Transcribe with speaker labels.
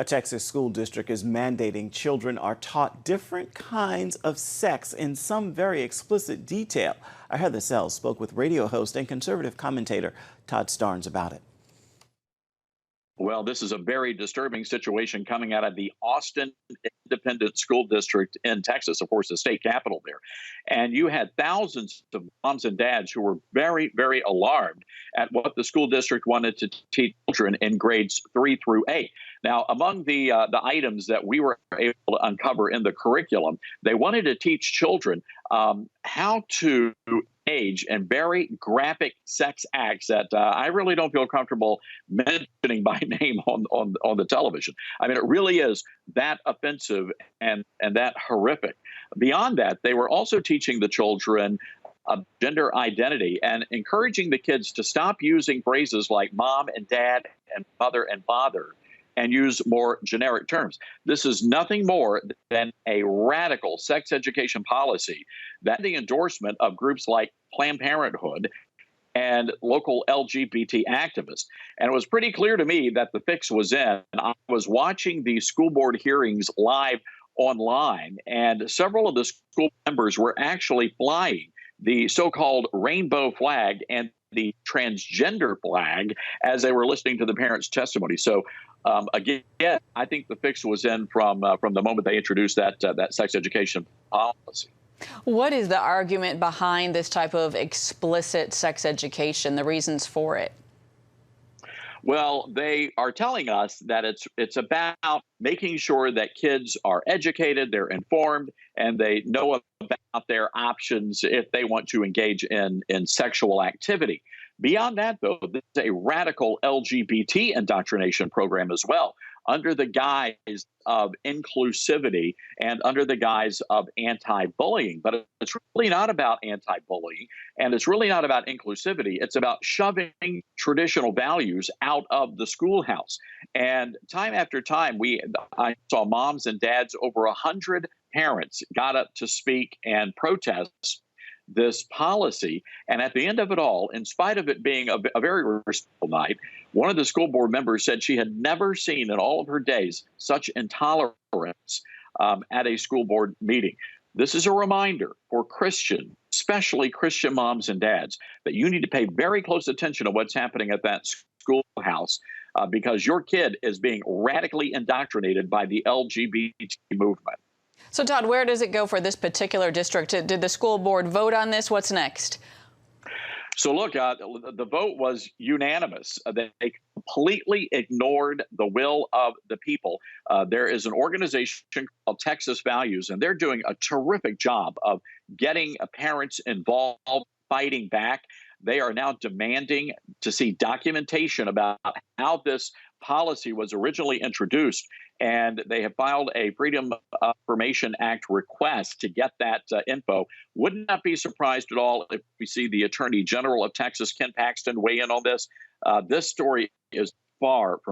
Speaker 1: A Texas school district is mandating children are taught different kinds of sex in some very explicit detail. Our Heather Sells spoke with radio host and conservative commentator Todd Starnes about it.
Speaker 2: Well, this is a very disturbing situation coming out of the Austin Independent School District in Texas, of course, the state capital there. And you had thousands of moms and dads who were very, very alarmed at what the school district wanted to teach children in grades 3 through 8. Now, among the items that we were able to uncover in the curriculum, they wanted to teach children how to age and very graphic sex acts that I really don't feel comfortable mentioning by name on the television. I mean, it really is that offensive and that horrific. Beyond that, they were also teaching the children gender identity and encouraging the kids to stop using phrases like mom and dad and mother and father and use more generic terms. This is nothing more than a radical sex education policy that the endorsement of groups like Planned Parenthood and local LGBT activists. And it was pretty clear to me that the fix was in. I was watching the school board hearings live online, and several of the school members were actually flying the so-called rainbow flag and the transgender flag as they were listening to the parents' testimony. So again, I think the fix was in from the moment they introduced that sex education policy.
Speaker 3: What is the argument behind this type of explicit sex education, the reasons for it?
Speaker 2: Well, they are telling us that it's about making sure that kids are educated, they're informed, and they know about their options if they want to engage in sexual activity. Beyond that, though, this is a radical LGBT indoctrination program as well, under the guise of inclusivity and under the guise of anti-bullying. But it's really not about anti-bullying, and it's really not about inclusivity. It's about shoving traditional values out of the schoolhouse. And time after time, I saw moms and dads, over 100 parents got up to speak and protest this policy. And at the end of it all, in spite of it being a very respectful night, one of the school board members said she had never seen in all of her days such intolerance at a school board meeting. This is a reminder for Christian, especially Christian moms and dads, that you need to pay very close attention to what's happening at that schoolhouse because your kid is being radically indoctrinated by the LGBT movement.
Speaker 3: So, Todd, where does it go for this particular district? Did the school board vote on this? What's next?
Speaker 2: So, look, the vote was unanimous. They completely ignored the will of the people. There is an organization called Texas Values, and they're doing a terrific job of getting parents involved, fighting back. They are now demanding to see documentation about how this policy was originally introduced, and they have filed a Freedom of Information Act request to get that info. Would not be surprised at all if we see the Attorney General of Texas, Ken Paxton, weigh in on this. This story is far from